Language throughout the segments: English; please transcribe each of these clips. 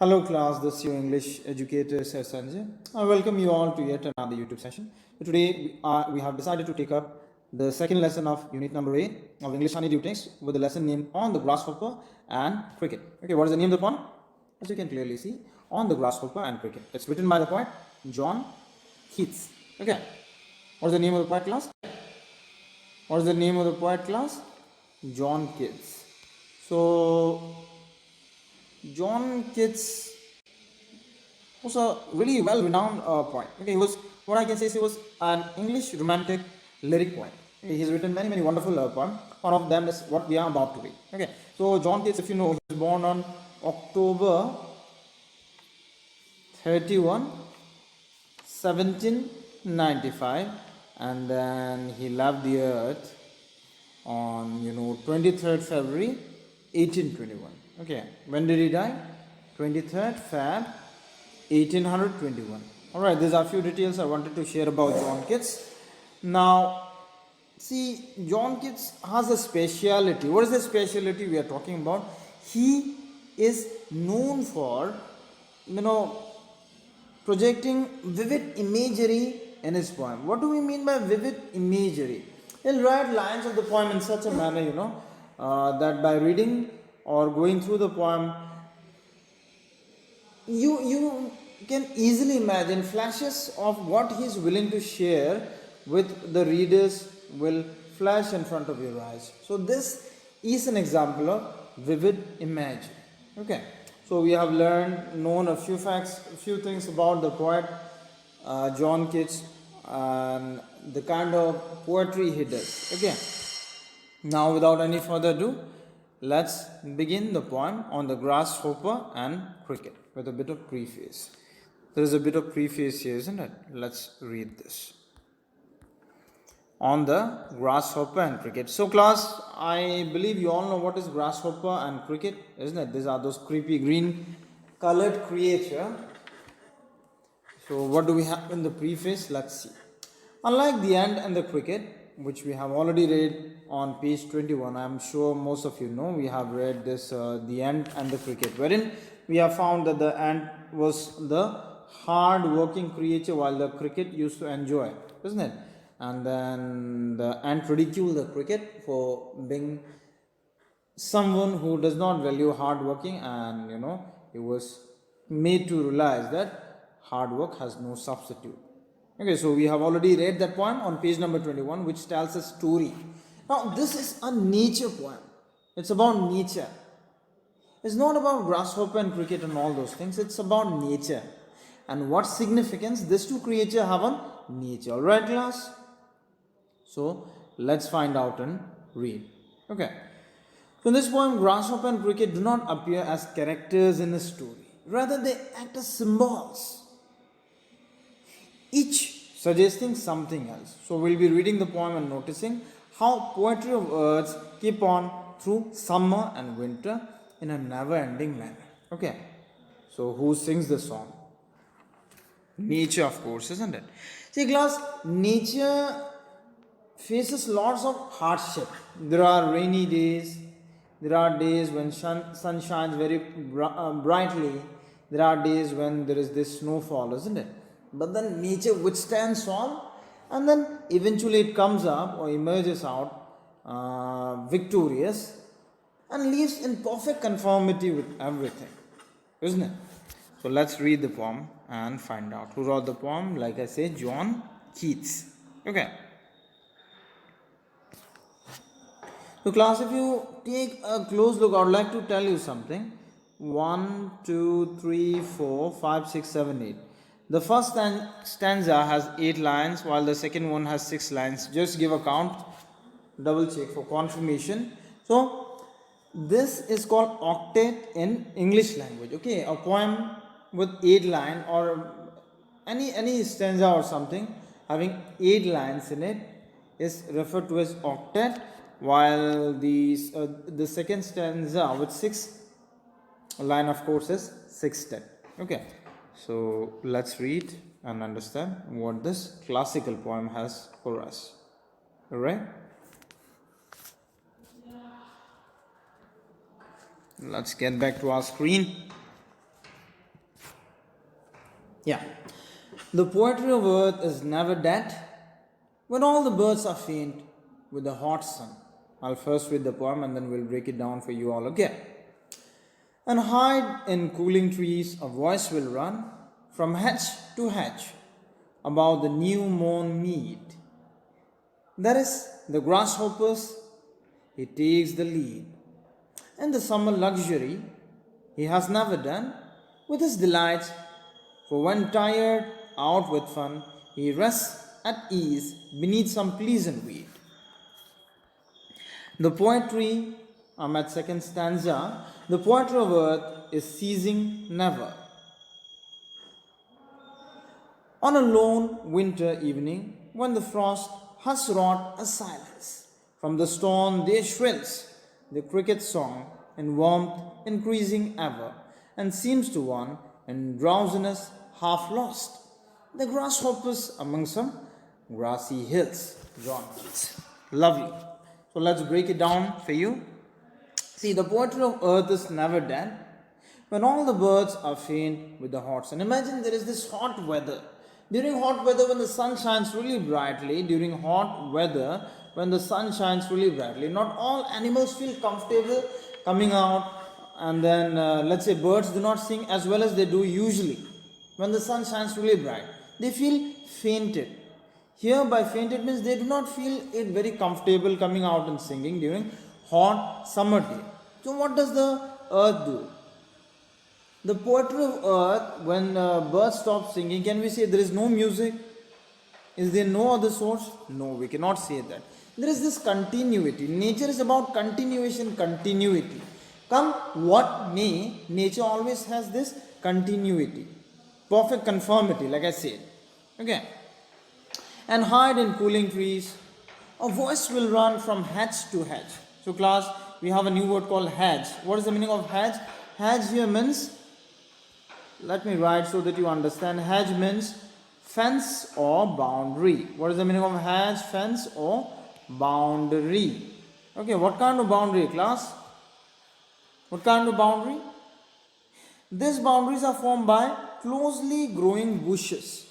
Hello class, this is your English educator Sir Sanjay. I welcome you all to yet another YouTube session. Today we have decided to take up the second lesson of unit number 8 of English Honeydew text with the lesson named On the Grasshopper and Cricket. Okay, what is the name of the poem? As you can clearly see, On the Grasshopper and Cricket. It's written by the poet John Keats. Okay, what is the name of the poet class? What is the name of the poet class? John Keats. So John Keats was a really well-renowned poet. Okay, he was, what I can say is he was an English romantic lyric poet. Okay, he's written many wonderful poems. One of them is what we are about to read. Okay, so John Keats, if you know, he was born on October 31, 1795, and then he left the earth on 23rd February 1821. Okay, when did he die? 23rd Feb 1821. Alright, these are a few details I wanted to share about John Keats. Now, see, John Keats has a speciality. What is the speciality we are talking about? He is known for, projecting vivid imagery in his poem. What do we mean by vivid imagery? He'll write lines of the poem in such a manner, that by reading or going through the poem, you can easily imagine flashes of what he is willing to share with the readers will flash in front of your eyes. So this is an example of vivid imagery. Okay, so we have known a few facts, a few things about the poet John Keats and the kind of poetry he does. Okay, now without any further ado, let's begin the poem On the Grasshopper and Cricket with a bit of preface. There is a bit of preface here, isn't it? Let's read this. On the Grasshopper and Cricket. So class, I believe you all know what is grasshopper and cricket, isn't it? These are those creepy green colored creature. So what do we have in the preface? Let's see. Unlike the ant and the cricket, which we have already read on page 21, I am sure most of you know, we have read this the ant and the cricket, wherein we have found that the ant was the hard working creature while the cricket used to enjoy, isn't it? And then the ant ridiculed the cricket for being someone who does not value hard working, and he was made to realize that hard work has no substitute. Okay, so we have already read that poem on page number 21, which tells a story. Now, this is a nature poem. It's about nature. It's not about grasshopper and cricket and all those things. It's about nature. And what significance these two creatures have on nature. Alright, class? So, let's find out and read. Okay. So, in this poem, grasshopper and cricket do not appear as characters in a story. Rather, they act as symbols, each suggesting something else. So we'll be reading the poem and noticing how poetry of words keep on through summer and winter in a never-ending manner. Okay, so who sings the song? Nature, of course, isn't it? See, class, nature faces lots of hardship. There are rainy days. There are days when sun shines very brightly. There are days when there is this snowfall, isn't it? But then nature withstands all, and then eventually it comes up or emerges out victorious and lives in perfect conformity with everything, isn't it? So let's read the poem and find out who wrote the poem. Like I say, John Keats. Okay. So class, if you take a close look, I would like to tell you something. 1, 2, 3, 4, 5, 6, 7, 8. The first stanza has 8 lines, while the second one has 6 lines. Just give a count, double check for confirmation. So, this is called octet in English language. Okay, a poem with 8 lines or any stanza or something having 8 lines in it is referred to as octet, while the second stanza with 6 line, of course, is sextet. Okay. So let's read and understand what this classical poem has for us. Alright? Let's get back to our screen. Yeah. The poetry of earth is never dead when all the birds are faint with the hot sun. I'll first read the poem and then we'll break it down for you all again. And hide in cooling trees, a voice will run from hedge to hedge about the new mown mead. That is the grasshoppers, he takes the lead. And the summer luxury he has never done with his delights, for when tired out with fun, he rests at ease beneath some pleasant weed. The poetry, I'm at second stanza, the poetry of earth is ceasing never. On a lone winter evening, when the frost has wrought a silence, from the storm there shrills the cricket's song in warmth increasing ever, and seems to one in drowsiness half lost. The grasshoppers among some grassy hills. John Keats. Lovely. So let's break it down for you. See, the poetry of earth is never dead when all the birds are faint with the hot sun. Imagine there is this hot weather. During hot weather, when the sun shines really brightly, not all animals feel comfortable coming out, and then let's say birds do not sing as well as they do usually. When the sun shines really bright, they feel fainted. Here, by fainted means they do not feel it very comfortable coming out and singing during hot summer day. So, what does the earth do? The poetry of earth, when birds stop singing, can we say there is no music? Is there no other source? No, we cannot say that. There is this continuity. Nature is about continuation, continuity. Come what may, nature always has this continuity. Perfect conformity, like I said. Okay. And hide in cooling trees, a voice will run from hedge to hedge. So class, we have a new word called hedge. What is the meaning of hedge? Hedge here means, let me write so that you understand. Hedge means fence or boundary. What is the meaning of hedge? Fence or boundary. Okay, what kind of boundary, class? What kind of boundary? These boundaries are formed by closely growing bushes.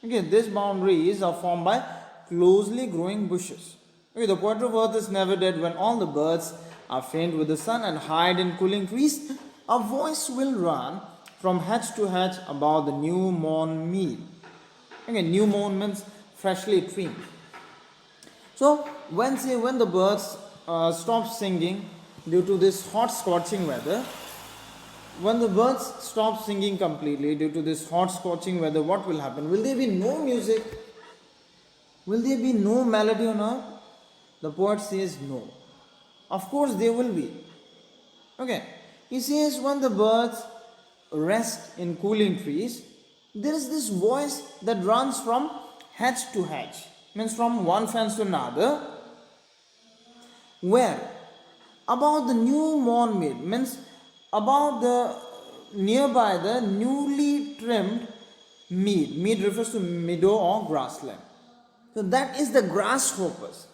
Okay, these boundaries are formed by closely growing bushes. Okay, the poetry of earth is never dead when all the birds are faint with the sun and hide in cooling trees. A voice will run from hedge to hedge about the new mown mead. Okay, new mown means freshly trimmed. So when the birds stop singing due to this hot scorching weather, when the birds stop singing completely due to this hot scorching weather, what will happen? Will there be no music? Will there be no melody on earth? The poet says no. Of course there will be. Okay. He says when the birds rest in cooling trees, there is this voice that runs from hedge to hedge. Means from one fence to another. Where? About the new mown mead. Means about the nearby the newly trimmed mead. Mead refers to meadow or grassland. So that is the grasshoppers.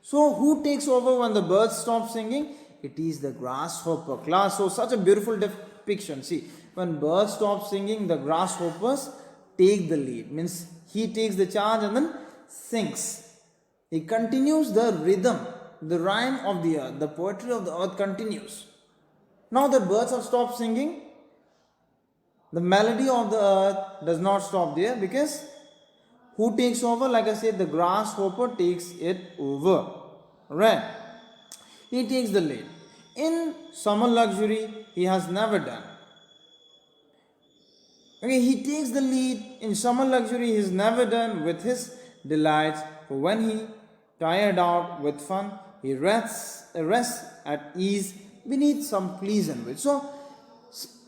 So who takes over when the birds stop singing? It is the grasshopper class. So such a beautiful depiction. See, when birds stop singing, the grasshoppers take the lead. Means he takes the charge and then sings. He continues the rhythm, the rhyme of the earth. The poetry of the earth continues. Now the birds have stopped singing. The melody of the earth does not stop there, because who takes over? Like I said, the grasshopper takes it over. Right? He takes the lead. In summer luxury, he has never done. Okay, he takes the lead. In summer luxury, he has never done with his delights. For when he, tired out with fun, he rests at ease beneath some pleasant wind. So,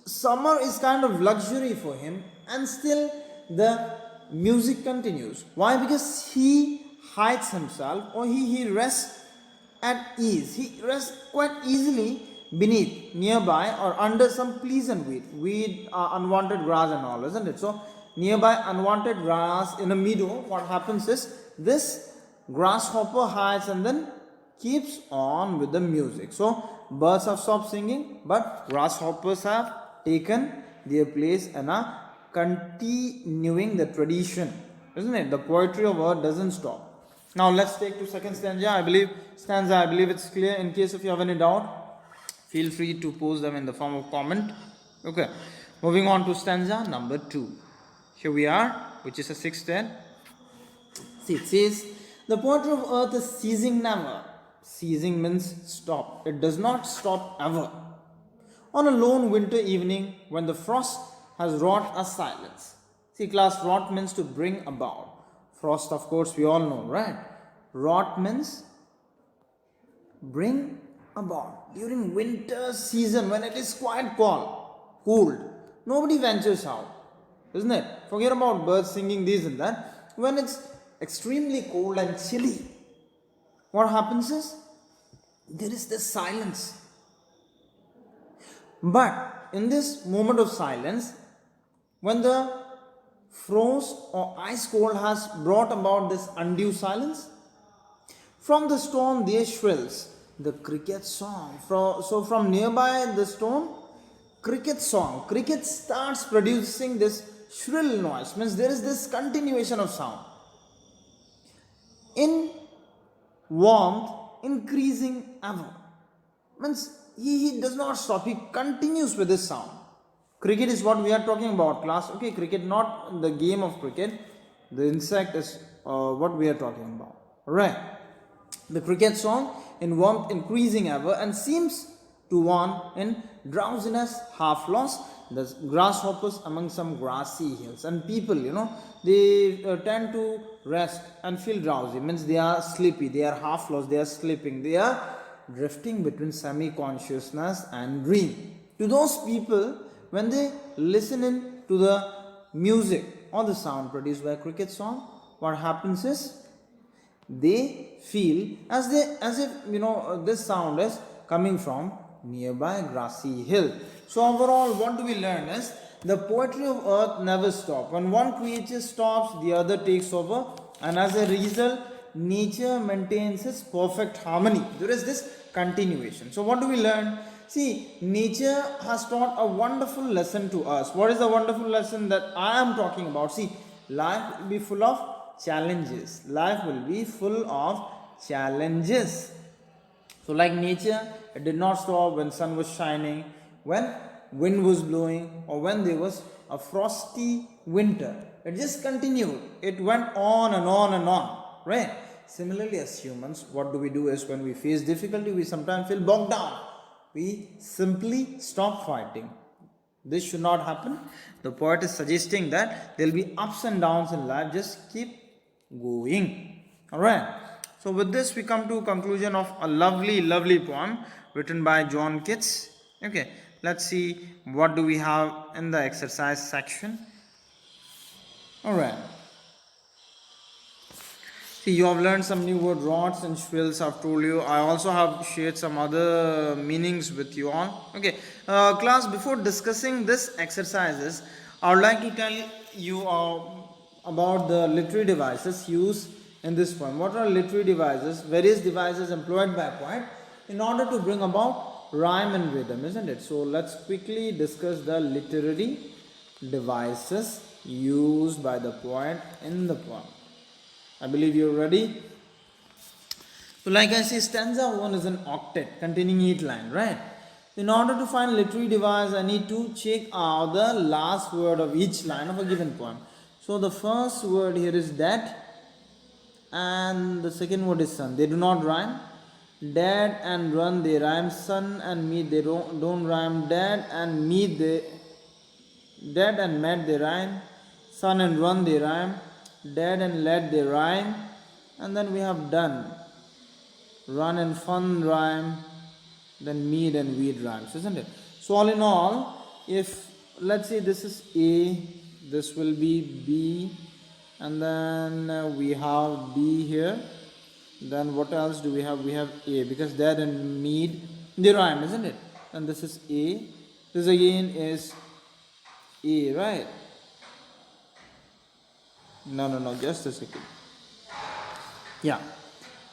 summer is kind of luxury for him, and still the music continues. Why? Because he hides himself, or he rests at ease. He rests quite easily beneath, nearby, or under some pleasant weed, unwanted grass and all, isn't it? So nearby unwanted grass in a meadow, what happens is this grasshopper hides and then keeps on with the music. So birds have stopped singing, but grasshoppers have taken their place and are continuing the tradition, isn't it? The poetry of earth doesn't stop. Now let's take to second stanza. I believe it's clear. In case if you have any doubt, feel free to post them in the form of comment. Okay, moving on to stanza number 2. Here we are, which is a 610. See, it says, the poetry of earth is ceasing never. Ceasing means stop. It does not stop ever. On a lone winter evening, when the frost has wrought a silence. See, class, wrought means to bring about. Frost, of course, we all know, right? Wrought means bring about. During winter season, when it is quite cold, nobody ventures out, isn't it? Forget about birds singing this and that. When it's extremely cold and chilly, what happens is, there is this silence. But in this moment of silence, when the frost or ice cold has brought about this undue silence, from the stone there shrills the cricket song. So from nearby the stone, cricket song. Cricket starts producing this shrill noise. Means there is this continuation of sound. In warmth, increasing ever. Means he does not stop. He continues with this sound. Cricket is what we are talking about, class. Okay, cricket, not the game of cricket. The insect is what we are talking about. Alright. The cricket song in warmth increasing ever and seems to one in drowsiness half lost. The grasshoppers among some grassy hills. And people, they tend to rest and feel drowsy. Means they are sleepy, they are half lost, they are sleeping. They are drifting between semi-consciousness and dream. To those people, when they listen in to the music or the sound produced by a cricket song, what happens is they feel as if this sound is coming from nearby grassy hill. So overall, what do we learn is the poetry of earth never stops. When one creature stops, the other takes over, and as a result, nature maintains its perfect harmony. There is this continuation. So what do we learn? See, nature has taught a wonderful lesson to us. What is the wonderful lesson that I am talking about? See, life will be full of challenges. Life will be full of challenges. So like nature, it did not stop when sun was shining, when wind was blowing, or when there was a frosty winter. It just continued. It went on and on and on. Right? Similarly, as humans, what do we do is when we face difficulty, we sometimes feel bogged down. We simply stop fighting. This should not happen. The poet is suggesting that there will be ups and downs in life. Just keep going. Alright. So with this, we come to a conclusion of a lovely poem written by John Keats. Okay. Let's see what do we have in the exercise section. Alright. See, you have learned some new word, rods and shrills, I've told you. I also have shared some other meanings with you all. Okay, class, before discussing this exercises, I would like to tell you about the literary devices used in this poem. What are literary devices? Various devices employed by a poet in order to bring about rhyme and rhythm, isn't it? So let's quickly discuss the literary devices used by the poet in the poem. I believe you're ready. So like I say, stanza 1 is an octet containing 8 lines, right? In order to find literary device, I need to check out the last word of each line of a given poem. So the first word here is that, and the second word is sun. They do not rhyme. Dad and run, they rhyme. Sun and meet, they don't rhyme. Dad and meet, dad and met, they rhyme. Sun and run, they rhyme. Dead and let, they rhyme. And then we have done. Run and fun rhyme. Then mead and weed rhymes, isn't it? So all in all, if let's say this is A, this will be B, and then we have B here. Then what else do we have? We have A, because dead and mead, they rhyme, isn't it? And this is A. This again is A, right? No, just a second. Yeah,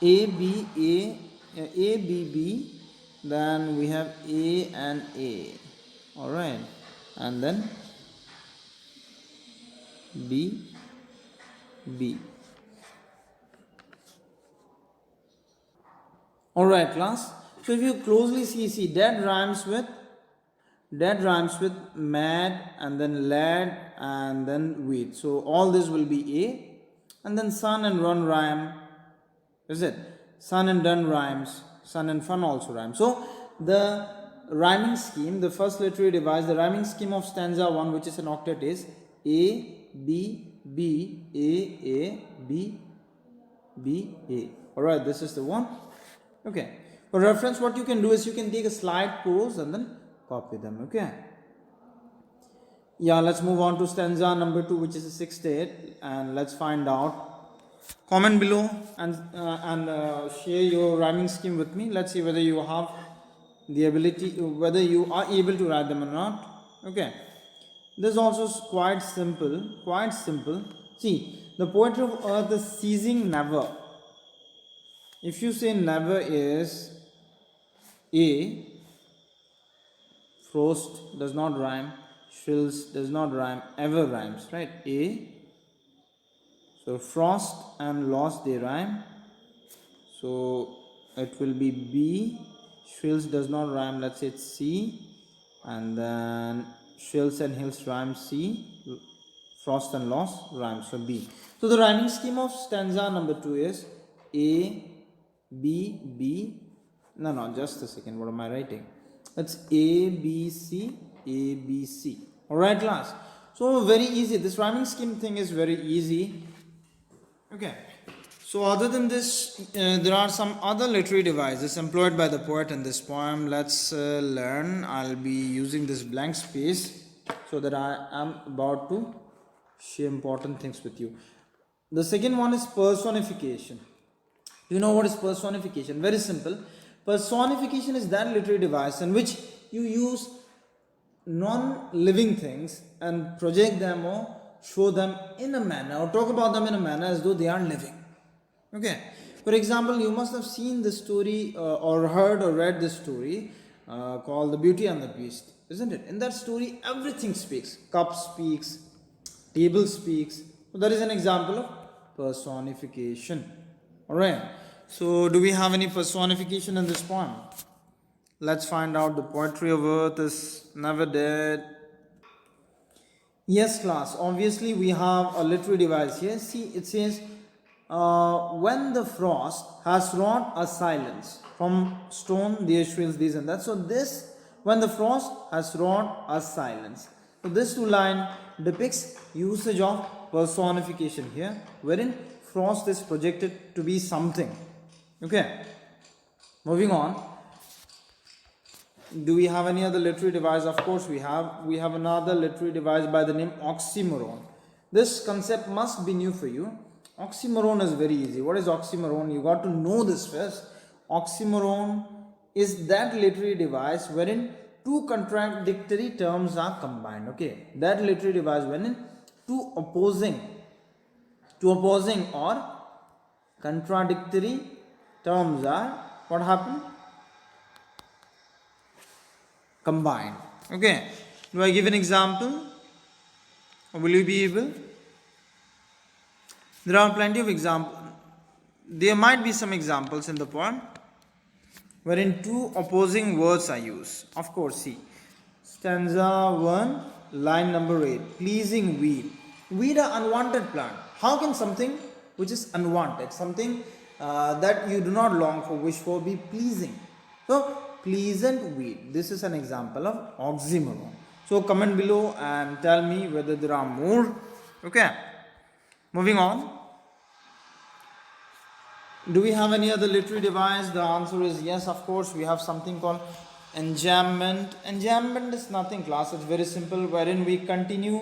A, B, B, then we have A and A, alright, and then B, B. Alright class. So if you closely see that rhymes with mad and then lad and then wheat. So all this will be A, and then sun and run rhyme, is it? Sun and done rhymes, sun and fun also rhymes. So the rhyming scheme, the first literary device, the rhyming scheme of stanza 1, which is an octet, is A, B, B, A, B, B, A. Alright, this is the one. Okay. For reference, what you can do is you can take a slide pose and then copy them. Okay. Yeah, let's move on to stanza number 2, which is a 6th, and let's find out. Comment below and share your rhyming scheme with me. Let's see whether you have the ability, whether you are able to write them or not. Okay. This is also quite simple. Quite simple. See, the poetry of earth is ceasing never. If you say never is A, frost does not rhyme, shrills does not rhyme, ever rhymes, right? A. So frost and loss they rhyme. So it will be B. Shrills does not rhyme, let's say it's C. And then shrills and hills rhyme C. Frost and loss rhyme, so B. So the rhyming scheme of stanza number 2 is A, B, B. No, just a second. What am I writing? It's A, B, C, A, B, C. Alright, class. So very easy. This rhyming scheme thing is very easy. Okay. So other than this, there are some other literary devices employed by the poet in this poem. Let's learn. I'll be using this blank space so that I am about to share important things with you. The second one is personification. Do you know what is personification? Very simple. Personification is that literary device in which you use non-living things and project them or show them in a manner or talk about them in a manner as though they are living. Okay. For example, you must have seen this story or heard or read this story called The Beauty and the Beast, isn't it? In that story, everything speaks. Cup speaks, table speaks. So that is an example of personification. Alright. So do we have any personification in this poem? Let's find out. The poetry of earth is never dead. Yes, class. Obviously, we have a literary device here. See, it says, when the frost has wrought a silence. From stone, there shrills this and that. So this, when the frost has wrought a silence. So this two line depicts usage of personification here, wherein frost is projected to be something. Okay. Moving on. Do we have any other literary device? Of course we have. We have another literary device by the name Oxymoron. This concept must be new for you. Oxymoron is very easy. What is oxymoron? You got to know this first. Oxymoron is that literary device wherein two contradictory terms are combined. Okay. That literary device wherein two opposing or contradictory terms are what happened? Combined. Okay. Do I give an example? Or will you be able? There are plenty of examples. There might be some examples in the poem wherein two opposing words are used. Of course, see. Stanza 1, line number 8. Pleasing weed. Weed are unwanted plant. How can something which is unwanted, something that you do not long for, wish for, be pleasing? So, pleasant weed. This is an example of oxymoron. So, comment below and tell me whether there are more. Okay. Moving on. Do we have any other literary device? The answer is yes, of course. We have something called enjambment. Enjambment is nothing, class. It's very simple, wherein we continue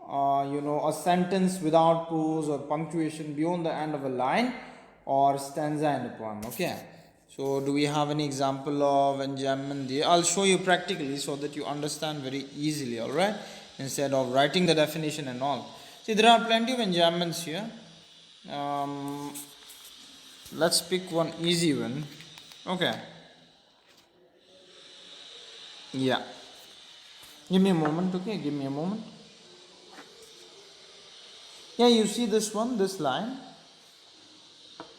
a sentence without pause or punctuation beyond the end of a line or stanza in a poem. Okay. So do we have any example of enjambment there? I'll show you practically so that you understand very easily, alright? Instead of writing the definition and all. See, there are plenty of enjambments here. Let's pick one easy one. Okay. Yeah. Give me a moment, okay? Give me a moment. Yeah, you see this one, this line.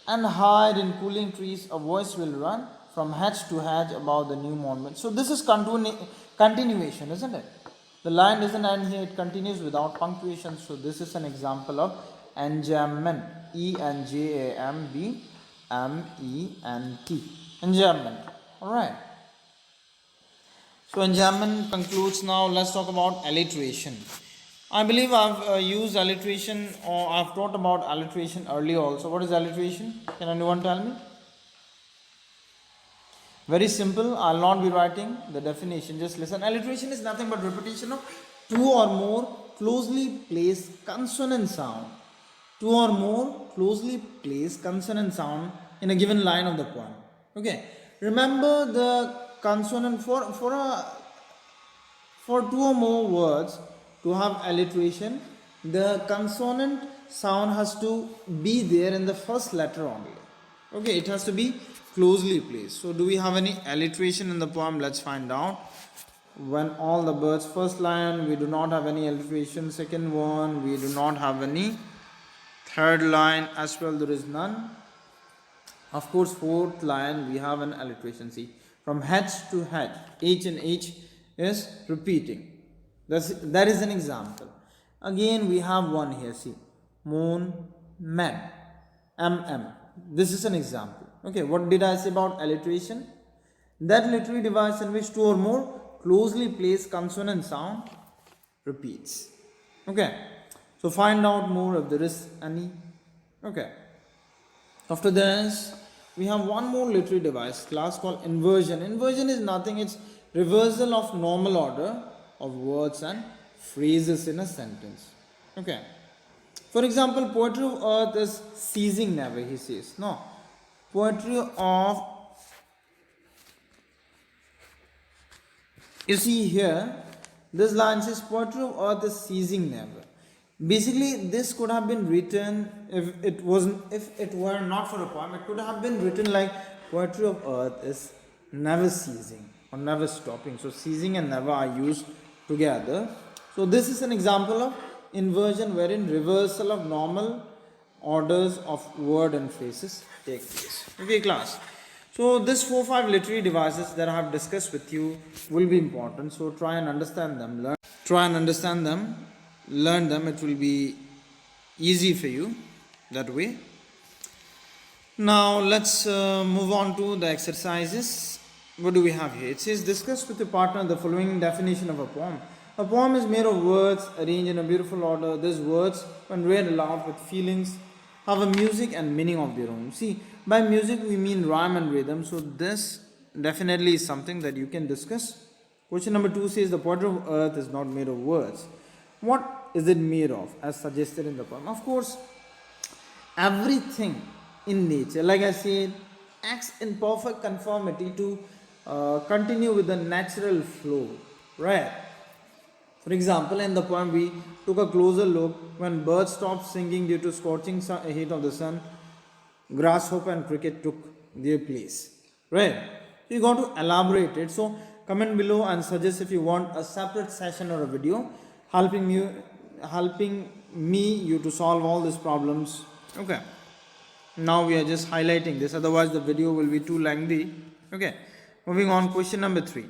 And hide in cooling trees, a voice will run from hedge to hedge about the new monument. So this is continuation, isn't it? The line doesn't end here, it continues without punctuation. So this is an example of enjambment. Enjambment. Enjambment. Alright. So enjambment concludes now. Let's talk about alliteration. I believe I've used alliteration, or I've taught about alliteration earlier also. What is alliteration? Can anyone tell me? Very simple. I'll not be writing the definition. Just listen. Alliteration is nothing but repetition of two or more closely placed consonant sound. Two or more closely placed consonant sound in a given line of the poem. Okay. Remember the consonant for two or more words to have alliteration, the consonant sound has to be there in the first letter only. Okay, it has to be closely placed. So do we have any alliteration in the poem? Let's find out. When all the birds, first line, we do not have any alliteration. Second one, we do not have any. Third line as well, there is none. Of course, fourth line, we have an alliteration. See, from hedge to hedge, H and H is repeating. That is an example. Again, we have one here. See, moon, man, This is an example. Okay, what did I say about alliteration? That literary device in which two or more closely placed consonant sound repeats. Okay, so find out more if there is any. Okay, after this, we have one more literary device class called inversion. Inversion is nothing, it's reversal of normal order of words and phrases in a sentence. Okay. For example, poetry of earth is ceasing never, he says. No. Poetry of, you see here, this line says poetry of earth is ceasing never. Basically, this could have been written if it were not for a poem, it could have been written like poetry of earth is never ceasing or never stopping. So ceasing and never are used together. So this is an example of inversion wherein reversal of normal orders of word and phrases take place. Okay, class. So this 4-5 literary devices that I have discussed with you will be important. So try and understand them. Learn them. It will be easy for you that way. Now let's move on to the exercises. What do we have here? It says discuss with your partner the following definition of a poem. A poem is made of words arranged in a beautiful order. These words, when read aloud with feelings, have a music and meaning of their own. See, by music we mean rhyme and rhythm. So this definitely is something that you can discuss. Question number 2 says the poetry of earth is not made of words. What is it made of as suggested in the poem? Of course, everything in nature, like I said, acts in perfect conformity to continue with the natural flow, right? For example, in the poem we took a closer look. When birds stopped singing due to scorching heat of the sun, grasshopper and cricket took their place, right? So you got to elaborate it. So comment below and suggest if you want a separate session or a video helping me to solve all these problems. Okay, now we are just highlighting this, otherwise the video will be too lengthy. Okay, moving on. Question number 3.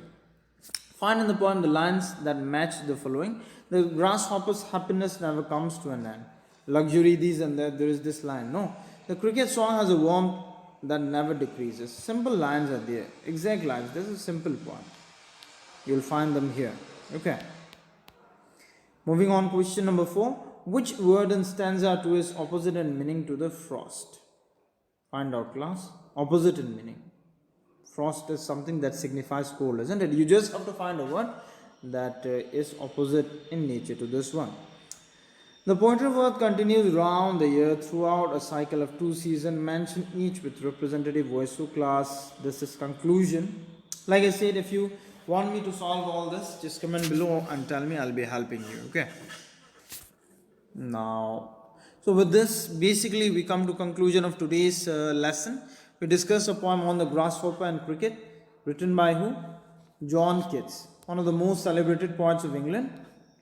Find in the poem the lines that match the following. The grasshopper's happiness never comes to an end. Luxury, these and that, there is this line. No. The cricket song has a warmth that never decreases. Simple lines are there. Exact lines. This is a simple poem. You'll find them here. Okay. Moving on, question number 4. Which word in stanza 2 is opposite in meaning to the frost? Find out, class. Opposite in meaning. Frost is something that signifies cold, isn't it? You just have to find a word that is opposite in nature to this one. The poetry of earth continues round the year throughout a cycle of 2 seasons, mention each with representative voice. So class, this is conclusion. Like I said, if you want me to solve all this, just comment below and tell me, I'll be helping you. Okay. Now, so with this, basically we come to conclusion of today's lesson. We discussed a poem on the grasshopper and cricket, written by who? John Keats, one of the most celebrated poets of England.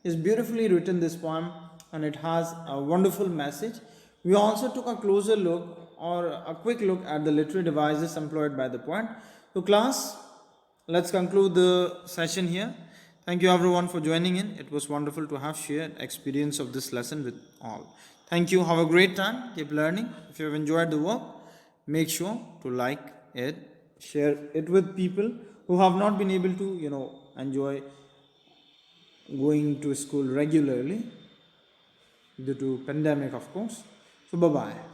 He's beautifully written this poem and it has a wonderful message. We also took a closer look or a quick look at the literary devices employed by the poet. So class, let's conclude the session here. Thank you everyone for joining in. It was wonderful to have shared experience of this lesson with all. Thank you. Have a great time. Keep learning. If you have enjoyed the work, make sure to like it, share it with people who have not been able to, enjoy going to school regularly due to pandemic, of course. So bye bye.